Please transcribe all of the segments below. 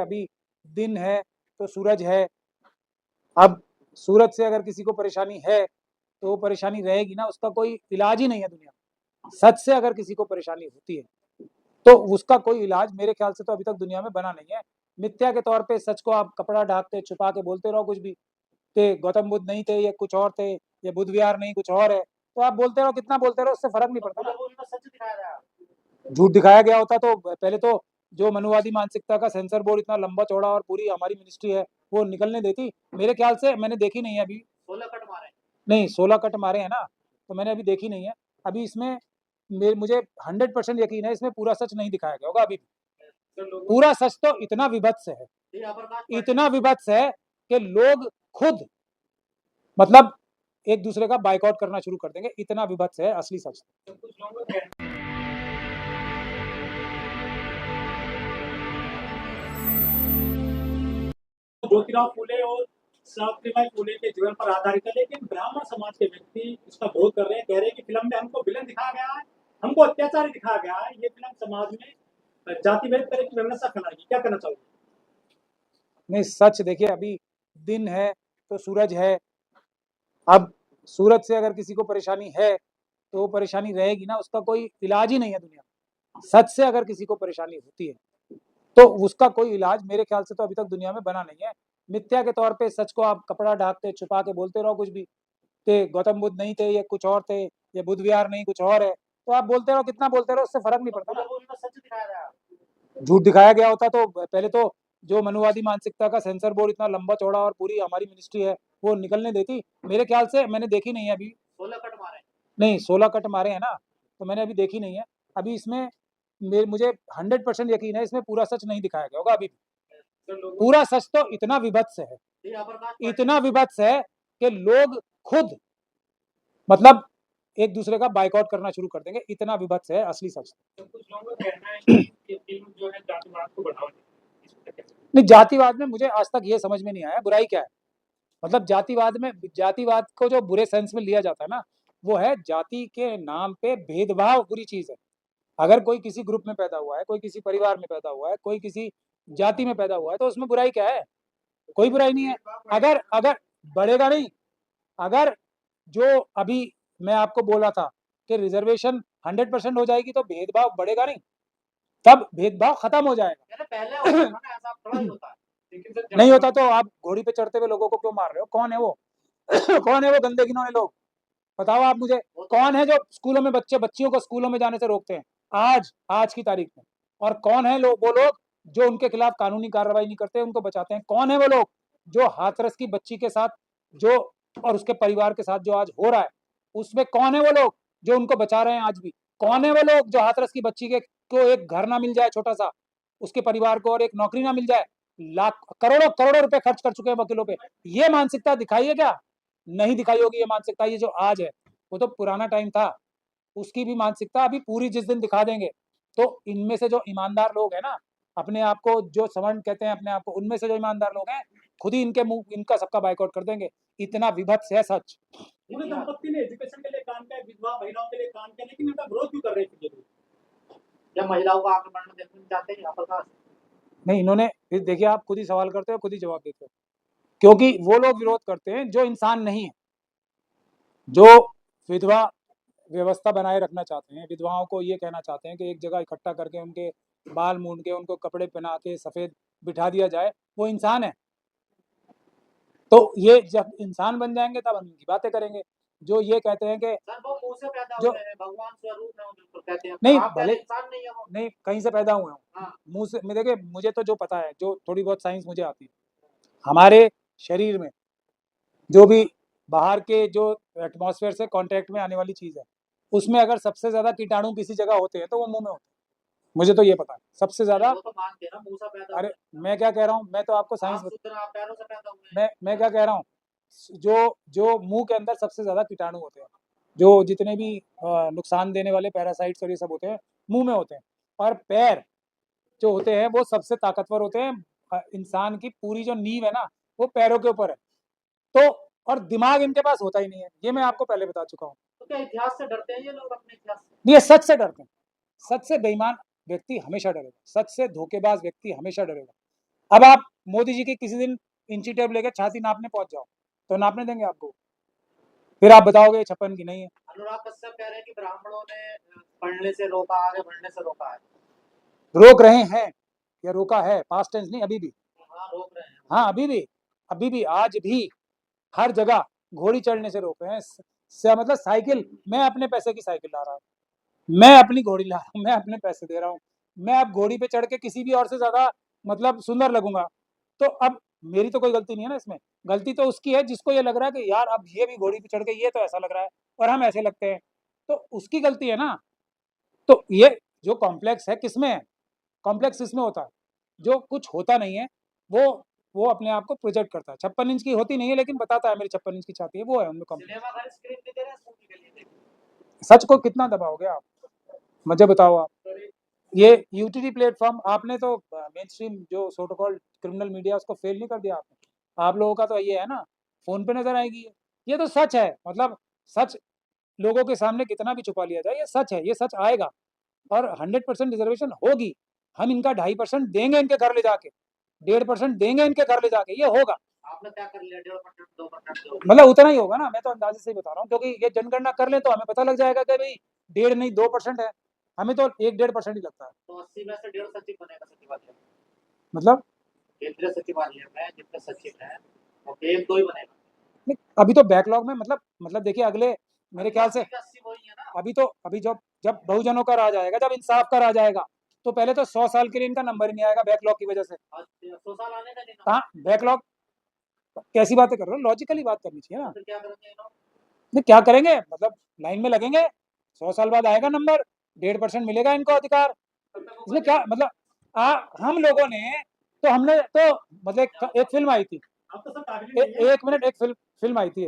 अभी दिन है तो सूरज है। अब सूरज से अगर किसी को परेशानी है तो वो परेशानी रहेगी ना, उसका कोई इलाज ही नहीं है दुनिया में। सच से अगर किसी को परेशानी होती है तो उसका कोई इलाज मेरे ख्याल से तो अभी तक दुनिया में बना नहीं है। मिथ्या के तौर पे सच को आप कपड़ा ढाक के छुपा के बोलते रहो कुछ भी, कि गौतम बुद्ध नहीं थे, ये कुछ और थे, ये बुद्ध विहार नहीं कुछ और है, तो आप बोलते रहो, कितना बोलते रहो, उससे फर्क नहीं पड़ता ना। झूठ दिखाया गया होता तो पहले तो जो मनुवादी मानसिकता का सेंसर बोर्ड इतना लंबा चौड़ा और पूरी हमारी मिनिस्ट्री है वो निकलने देती। मेरे ख्याल से मैंने देखी नहीं है अभी। 16 कट मारे नहीं, 16 कट मारे हैं ना, तो मैंने अभी देखी नहीं है। अभी इसमें मुझे 100% यकीन है इसमें पूरा सच नहीं दिखाया गया होगा अभी। पूरा सच तो इतना विभत्स है, इतना विभत्स है कि लोग खुद मतलब एक दूसरे का बाइकआउट करना शुरू कर देंगे, इतना विभत्स है असली सच। ज्योतिराव फूले और सावित्रीबाई फूले के जीवन पर आधारित है, लेकिन ब्राह्मण समाज के व्यक्ति इसका विरोध कर रहे हैं, कह रहे हैं कि फिल्म में हमको विलन दिखाया गया है, हमको अत्याचारी दिखाया गया है, ये फिल्म समाज में जातिभेद तरह की व्यवस्था फैलाएगी। क्या कहना चाहोगे? नहीं, सच देखिए, अभी दिन है तो सूरज है। अब सूरज से अगर किसी को परेशानी है तो वो परेशानी रहेगी ना, उसका कोई इलाज ही नहीं है दुनिया में। सच से अगर किसी को परेशानी होती है तो उसका कोई इलाज मेरे ख्याल से तो अभी तक दुनिया में बना नहीं है। मिथ्या के तौर पे सच को आप कपड़ा ढाक के छुपा के बोलते रहो कुछ भी, कि गौतम बुद्ध नहीं थे, ये कुछ और थे, ये बुद्ध विहार नहीं कुछ और है, तो आप बोलते रहो, कितना बोलते रहो, उससे फर्क नहीं पड़ता ना। झूठ दिखाया गया होता तो पहले तो जो मनुवादी मानसिकता का सेंसर बोर्ड इतना लंबा चौड़ा और पूरी हमारी मिनिस्ट्री है वो निकलने देती। मेरे ख्याल से मैंने देखी नहीं है अभी। 16 कट मारे नहीं, 16 कट मारे हैं ना, तो मैंने अभी देखी नहीं है। अभी इसमें मुझे 100% यकीन है इसमें पूरा सच नहीं दिखाया गया होगा अभी। पूरा सच तो इतना विभत्स है, इतना विभत्स है कि लोग खुद मतलब एक दूसरे का बाइकआउट करना शुरू कर देंगे, इतना विभत्स है असली सच। कुछ लोगों का कहना है कि फिल्म जो है जातिवाद को बढ़ावा देती है। नहीं, जातिवाद में मुझे आज तक ये समझ में नहीं आया बुराई क्या है। मतलब जातिवाद को जो बुरे सेंस में लिया जाता है ना, वो है जाति के नाम पे भेदभाव बुरी चीज है। अगर कोई किसी ग्रुप में पैदा हुआ है, कोई किसी परिवार में पैदा हुआ है, कोई किसी जाति में पैदा हुआ है, तो उसमें बुराई क्या है? कोई बुराई नहीं है। अगर अगर बढ़ेगा नहीं, अगर जो अभी मैं आपको बोला था कि रिजर्वेशन 100% हो जाएगी तो भेदभाव बढ़ेगा नहीं, तब भेदभाव खत्म हो जाएगा। पहले होता था ना, ऐसा थोड़ा ही होता है। नहीं होता तो आप घोड़ी पे चढ़ते हुए लोगों को क्यों मार रहे हो? कौन है वो? कौन है वो गंदे घिनौने लोग? बताओ आप मुझे, कौन है जो स्कूलों में बच्चियों को स्कूलों में जाने से रोकते हैं आज की तारीख में? और कौन है वो लोग जो उनके खिलाफ कानूनी कार्रवाई नहीं करते, उनको बचाते हैं? कौन है वो लोग जो हाथरस की बच्ची के साथ जो और उसके परिवार के साथ जो आज हो रहा है, उसमें कौन है वो लोग जो उनको बचा रहे हैं आज भी? कौन है वो लोग जो हाथरस की बच्ची के को एक घर ना मिल जाए छोटा सा, उसके परिवार को, और एक नौकरी ना मिल जाए, लाख करोड़ों करोड़ों रुपए खर्च कर चुके हैं वकीलों पे? ये मानसिकता दिखाई है क्या? नहीं दिखाई होगी ये मानसिकता। ये जो आज है वो तो पुराना टाइम था, उसकी भी मानसिकता अभी पूरी जिस दिन दिखा देंगे। तो इनमें से जो ईमानदार लोग हैं ना, अपने आप को जो सवर्ण कहते हैं अपने आप को, उनमें से जो ईमानदार लोग हैं, खुद ही इनके मुंह इनका सबका बाइकआउट कर देंगे। इतना विभत्स है सच। उन्हें दंपत्ति ने एजुकेशन के लिए काम किया, विधवा महिलाओं के लिए काम किया, लेकिन इनका विरोध क्यों कर रहे थे? जब महिलाओं को आगे बढ़ना देखना चाहते हैं यहाँ नहीं, इन्होंने देखिए, आप खुद ही सवाल करते हो, खुद ही जवाब देते हो। क्योंकि वो लोग विरोध करते हैं जो इंसान नहीं है, जो विधवा व्यवस्था बनाए रखना चाहते हैं, विधवाओं को ये कहना चाहते हैं कि एक जगह इकट्ठा करके उनके बाल मूंड के, उनको कपड़े पहना के सफेद बिठा दिया जाए, वो इंसान है। तो ये जब इंसान बन जाएंगे तब हम इनकी बातें करेंगे। जो ये कहते हैं कि जो भगवान स्वरूप है, बिल्कुल कहते हैं नहीं, भले इंसान नहीं है वो, नहीं कहीं से पैदा हुए हो, मुंह से देखिए, मुझे तो जो पता है, जो थोड़ी बहुत साइंस मुझे आती है, हमारे शरीर में जो भी बाहर के जो एटमॉस्फेयर से कांटेक्ट में आने वाली चीज है, उसमें अगर सबसे ज्यादा कीटाणु किसी जगह होते हैं तो वो मुंह में होते हैं। मुझे तो ये पता है सबसे ज्यादा। अरे मैं क्या कह रहा हूँ, मैं तो आपको साइंस मैं क्या कह रहा हूँ, जो जो मुंह के अंदर सबसे ज्यादा कीटाणु होते हैं, जो जितने भी नुकसान देने वाले पैरासाइट्स और ये सब होते हैं, मुंह में होते हैं। और पैर जो होते हैं वो सबसे ताकतवर होते हैं। इंसान की पूरी जो नींव है ना, वो पैरों के ऊपर है। तो और दिमाग इनके पास होता ही नहीं है, ये मैं आपको पहले बता चुका हूँ। तो क्या इतिहास से डरते हैं ये लोग? अपने इतिहास से? ये सच से डरते हैं। सच से बेईमान व्यक्ति हमेशा डरेगा, सच से धोखेबाज व्यक्ति हमेशा डरेगा। अब आप मोदी जी की किसी दिन इंची टेप लेके छाती नापने पहुंच जाओ तो नापने देंगे आपको? फिर आप बताओगे 56 की नहीं है। अनुराग कश्यप कह रहे हैं कि ब्राह्मणों ने पढ़ने से रोका, आगे बढ़ने से रोका है। रोक रहे हैं या रोका है, पास्ट टेंस नहीं, अभी भी। हाँ, रोक रहे हैं। हाँ, अभी भी आज भी हर जगह घोड़ी चढ़ने से रोक रहे हैं। मतलब साइकिल, मैं अपने पैसे की साइकिल ला रहा हूँ, मैं अपनी घोड़ी ला रहा हूँ, मैं अपने पैसे दे रहा हूँ, मैं अब घोड़ी पे चढ़ के किसी भी और से ज्यादा मतलब सुंदर लगूंगा, तो अब मेरी तो कोई गलती नहीं है ना इसमें। गलती तो उसकी है जिसको ये लग रहा है कि यार अब ये भी घोड़ी पे चढ़ के ये तो ऐसा लग रहा है और हम ऐसे लगते हैं, तो उसकी गलती है ना। तो ये जो कॉम्प्लेक्स है किसमें है? कॉम्प्लेक्स इसमें होता है जो कुछ होता नहीं है, वो अपने आप को प्रोजेक्ट करता है। 56 इंच की होती नहीं है लेकिन बताता है मेरी 56 इंच की छाती है, वो है उनमें कॉम्प्लेक्स। सिनेमा घर स्क्रीन नहीं दे रहे हैं मूवी के लिए। सच को कितना दबाओगे आप, मुझे बताओ आप। ये यूटीटी प्लेटफॉर्म आपने तो मेन स्ट्रीम जो सो कॉल्ड क्रिमिनल मीडिया उसको फेल नहीं कर दिया आपने। आप लोगों का तो ये है ना, फोन पे नजर आएगी ये तो सच है। मतलब सच लोगों के सामने कितना भी छुपा लिया जाए, ये सच है, ये सच आएगा और 100% रिजर्वेशन होगी। हम इनका 2.5% देंगे इनके घर ले जाके, 1.5% देंगे इनके घर ले जाके, ये होगा। आपने क्या कर लिया? 1.5%, 2%? मतलब उतना ही होगा ना, मैं तो अंदाजे से ही बता रहा हूँ, क्योंकि ये जनगणना कर ले तो हमें पता लग जाएगा कि भाई 1.5 नहीं 2% है, हमें तो 1-1.5% ही लगता है। तो 80 में से 1.5 सचिव बनेगा सचिवालय में। मतलब केंद्रीय सचिवालय में जितने सचिव हैं वो 1-2 ही बनेगा। नहीं, अभी तो बैकलॉग में मतलब देखिए अगले मेरे ख्याल से 80 वही है ना। अभी जब बहुजनों का राज आएगा, जब इंसाफ का राज आएगा, तो पहले तो 100 साल के लिए इनका नंबर ही नहीं आएगा बैकलॉग की वजह से। 100 साल आने का नहीं ना। कहाँ बैकलॉग, कैसी बातें कर रहे हो, लॉजिकली बात करनी चाहिए ना। फिर क्या करेंगे लोग? नहीं क्या करेंगे, मतलब लाइन में लगेंगे, 100 साल बाद आएगा नंबर, 1.5% मिलेगा इनको अधिकार। इसमें क्या मतलब हम लोगों ने तो हमने तो मतलब एक फिल्म आई थी, अब तो सब काबिल नहीं है। एक मिनट, एक फिल्म आई थी,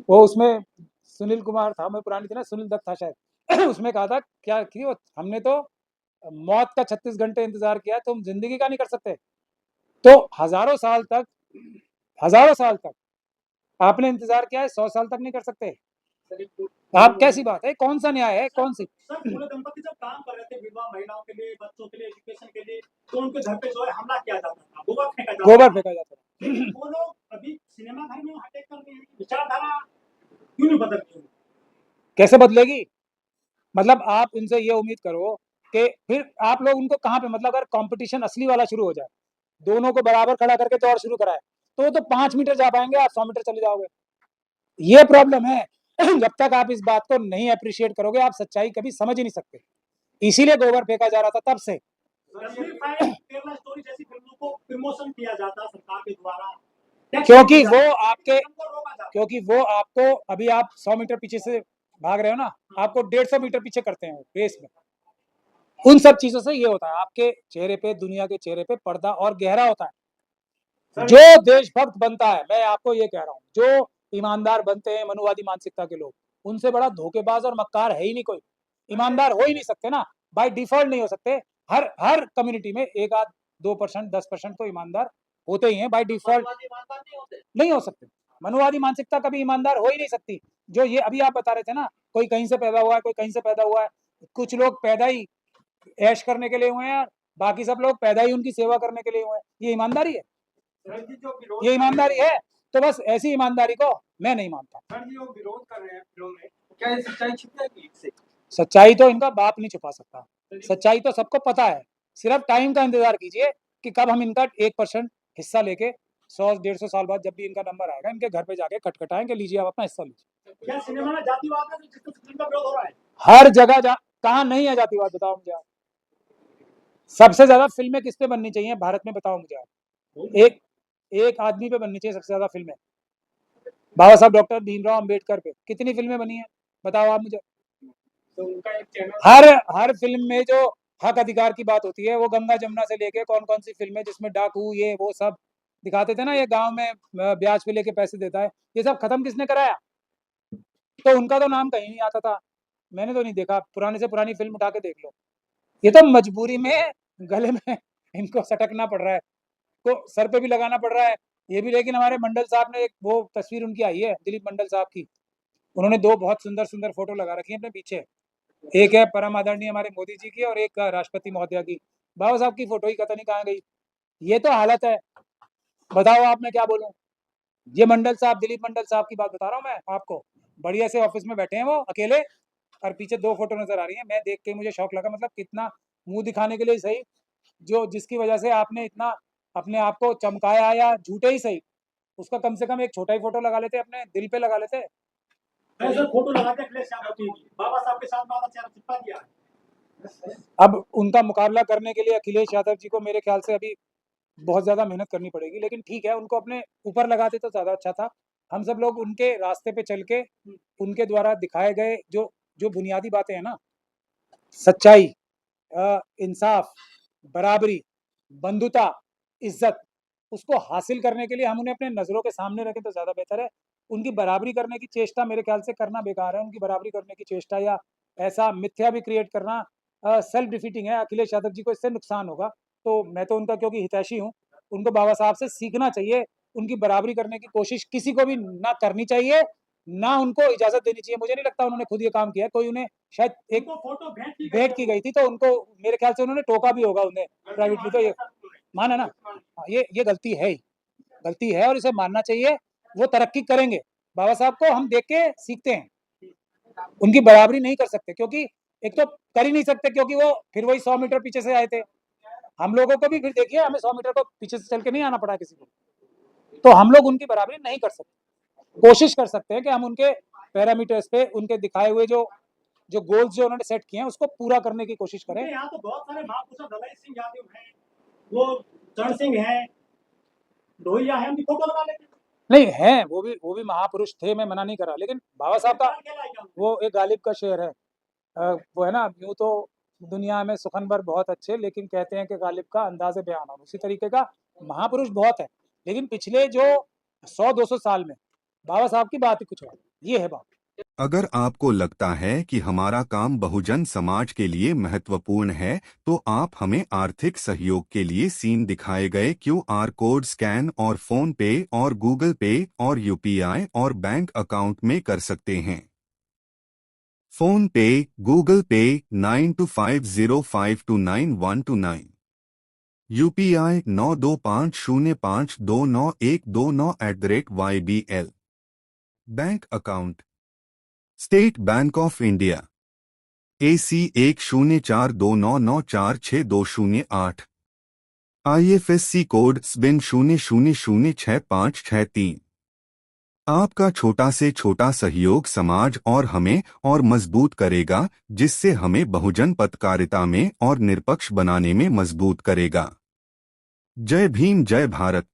वो उसमें सुनील कुमार था, मैं पुरानी थी ना, सुनील दत्त था शायद उसमें कहा था क्या कि वो हमने तो मौत का 36 घंटे इंतजार किया, तुम जिंदगी का नहीं कर सकते। तो हजारों साल तक आपने इंतजार किया है, 100 साल तक नहीं कर सकते आप? कैसी बात है, कौन सा न्याय है, कौन सी? सर पूरे दंपति जब काम कर रहे थे विधवा महिलाओं के लिए, बच्चों के लिए, एजुकेशन के लिए, तो उनके घर पे जो है हमला किया जाता था, गोबर फेंका जाता था। गोबर फेंका जाता था। लेकिन वो लोग अभी सिनेमा घर में अटैक कर रहे हैं, विचारधारा क्यों नहीं बदल रही? कैसे बदलेगी? मतलब आप उनसे ये उम्मीद करो कि फिर आप लोग उनको कहाँ पे, मतलब अगर कंपटीशन असली वाला शुरू हो जाए, दोनों को बराबर खड़ा करके दौड़ शुरू कराए, तो वो तो 5 मीटर जा पाएंगे, आप 100 मीटर चले जाओगे। ये प्रॉब्लम है जब तक आप इस बात को नहीं अप्रिशिएट करोगे, आप सच्चाई कभी समझ ही नहीं सकते। इसीलिए गोबर फेंका जा रहा था तब से। कश्मीर फाइल, केरला स्टोरी जैसी फिल्मों को प्रमोशन किया जाता सरकार के द्वारा, क्योंकि वो आपको अभी आप 100 मीटर पीछे से भाग रहे हो ना, आपको 150 मीटर पीछे करते हैं रेस में। उन सब चीजों से ये होता है, आपके चेहरे पे, दुनिया के चेहरे पे पर्दा और गहरा होता है। जो देशभक्त बनता है, मैं आपको ये कह रहा हूँ, जो ईमानदार बनते हैं मनुवादी मानसिकता के लोग, उनसे बड़ा धोखेबाज और मक्कार है ही नहीं कोई। ईमानदार हो ही नहीं सकते ना, बाय डिफॉल्ट नहीं हो सकते। हर कम्युनिटी में 1 आध 2%, 10% तो ईमानदार होते ही हैं बाय डिफॉल्ट। नहीं हो सकते, मनुवादी मानसिकता कभी ईमानदार हो ही नहीं सकती। जो ये अभी आप बता रहे थे ना, कोई कहीं से पैदा हुआ है, कोई कहीं से पैदा हुआ है, कुछ लोग पैदा ही ऐश करने के लिए हुए हैं, बाकी सब लोग पैदा ही उनकी सेवा करने के लिए हुए हैं, ये ईमानदारी है? ये ईमानदारी है? तो बस ऐसी ईमानदारी को मैं नहीं मानता। सर जी, वो विरोध कर रहे हैं फिल्मों में, क्या ये सच्चाई छिप जाएगी इससे? सच्चाई तो इनका बाप नहीं छुपा सकता, सच्चाई तो सबको पता है। सिर्फ टाइम का इंतजार कीजिए कि कब हम इनका 1% हिस्सा लेके 100-150 साल बाद जब भी इनका नंबर आएगा, इनके घर पे जाके खटखटाएंगे, लीजिए आप अपना हिस्सा लीजिए। क्या सिनेमा में जातिवाद है जिसको फिल्म का विरोध हो रहा है? हर जगह कहाँ नहीं है जातिवाद, बताओ मुझे आप। सबसे ज्यादा फिल्में किस पे बननी चाहिए भारत में, बताओ मुझे आप। एक आदमी पे बननी चाहिए सबसे ज्यादा फिल्में, बाबा साहब डॉक्टर भीमराव अंबेडकर पे कितनी फिल्में बनी है, बताओ आप मुझे। तो उनका एक चैनल, हर फिल्म में जो हक अधिकार की बात होती है, वो गंगा जमुना से लेके कौन कौन सी फिल्में जिसमें डाकू ये वो सब दिखाते थे ना, ये गांव में ब्याज पे लेके पैसे देता है, ये सब खत्म किसने कराया? तो उनका तो नाम कहीं नहीं आता था, मैंने तो नहीं देखा, पुराने से पुरानी फिल्म उठा के देख लो। ये तो मजबूरी में गले में इनको सटकना पड़ रहा है, को सर पे भी लगाना पड़ रहा है ये भी। लेकिन हमारे मंडल साहब ने एक वो तस्वीर उनकी आई है, दिलीप मंडल साहब की, उन्होंने 2 बहुत सुंदर सुंदर फोटो लगा रखी है अपने पीछे, एक है परम आदरणीय हमारे मोदी जी की और एक राष्ट्रपति महोदया की। बाबा साहब की फोटो ही कतई नहीं कहाँ गई। ये तो हालत है, बताओ आप, मैं क्या बोलूं। ये मंडल साहब, दिलीप मंडल साहब की बात बता रहा हूँ मैं आपको, बढ़िया से ऑफिस में बैठे हैं वो अकेले, और पीछे 2 फोटो नजर आ रही है। मैं देख के मुझे शौक लगा, मतलब कितना मुंह दिखाने के लिए सही, जो जिसकी वजह से आपने इतना अपने आप को चमकाया, या झूठे ही सही, उसका कम से कम एक छोटा ही फोटो लगा लेते, अपने दिल पे लगा लेते। ऐसे फोटो लगाते अखिलेश यादव की, बाबा साहब के साथ बाबा चेहरा चिपका दिया है। अब उनका मुकाबला करने के लिए अखिलेश यादव जी को मेरे ख्याल से अभी बहुत ज्यादा मेहनत करनी पड़ेगी, लेकिन ठीक है, उनको अपने ऊपर लगाते तो ज्यादा अच्छा था। हम सब लोग उनके रास्ते पे चल के, उनके द्वारा दिखाए गए जो जो बुनियादी बातें हैं ना, सच्चाई, इंसाफ, बराबरी, बंधुता, इज्जत, उसको हासिल करने के लिए हम उन्हें अपने नजरों के सामने रखें तो ज्यादा बेहतर है। उनकी बराबरी करने की चेष्टा मेरे ख्याल से करना बेकार है। उनकी बराबरी करने की चेष्टा या ऐसा मिथ्या भी क्रिएट करना सेल्फ डिफीटिंग है। अखिलेश यादव जी को इससे नुकसान होगा। तो मैं तो उनका क्योंकि हितैषी हूँ, उनको बाबा साहब से सीखना चाहिए। उनकी बराबरी करने की कोशिश किसी को भी ना करनी चाहिए, ना उनको इजाजत देनी चाहिए। मुझे नहीं लगता उन्होंने खुद ये काम किया, कोई उन्हें शायद एक उनको फोटो भेंट की गई थी, तो उनको मेरे ख्याल से उन्होंने टोका भी होगा उन्हें प्राइवेटली, तो ये माना ना। ये गलती है ही, गलती है, और इसे मानना चाहिए। वो तरक्की करेंगे, बाबा साहब को हम देख के सीखते हैं। उनकी बराबरी नहीं कर सकते, क्योंकि एक तो कर ही नहीं सकते, क्योंकि वो फिर वही 100 मीटर पीछे से आए थे। हम लोगों को भी फिर देखिए, हमें 100 मीटर को पीछे से चल के नहीं आना पड़ा किसी को, तो हम लोग उनकी बराबरी नहीं कर सकते। कोशिश कर सकते हैं कि हम उनके पैरामीटर्स पे, उनके दिखाए हुए जो जो गोल्स जो उन्होंने सेट किए हैं, उसको पूरा करने की कोशिश करें। यहाँ तो बहुत सारे महापुरुष दलाई सिंह यादव हैं, वो चरण सिंह हैं, लोहिया है, उनकी फोटो लगा लेते। नहीं है, वो भी महापुरुष थे, मैं मना नहीं कर रहा, लेकिन बाबा साहब का वो एक गालिब का शेर है, वो है ना, यूं तो दुनिया में सुखनवर बहुत अच्छे, लेकिन कहते हैं कि गालिब का अंदाज़े बयान, और उसी तरीके का महापुरुष बहुत है, लेकिन पिछले जो 100-200 साल में बाबा साहब की बात ही कुछ और, ये है बात। अगर आपको लगता है कि हमारा काम बहुजन समाज के लिए महत्वपूर्ण है, तो आप हमें आर्थिक सहयोग के लिए सीन दिखाए गए QR कोड स्कैन और फोन पे और गूगल पे और UPI और बैंक अकाउंट में कर सकते हैं। फोन पे, गूगल पे 9250529129, UPI 9250529129@YBL। Bank account state bank of India AC 104299462008, IFSC code SBIN 00066563। आपका छोटा से छोटा सहयोग समाज और हमें और मजबूत करेगा, जिससे हमें बहुजन पत्रकारिता में और निष्पक्ष बनाने में मजबूत करेगा। जय भीम, जय भारत।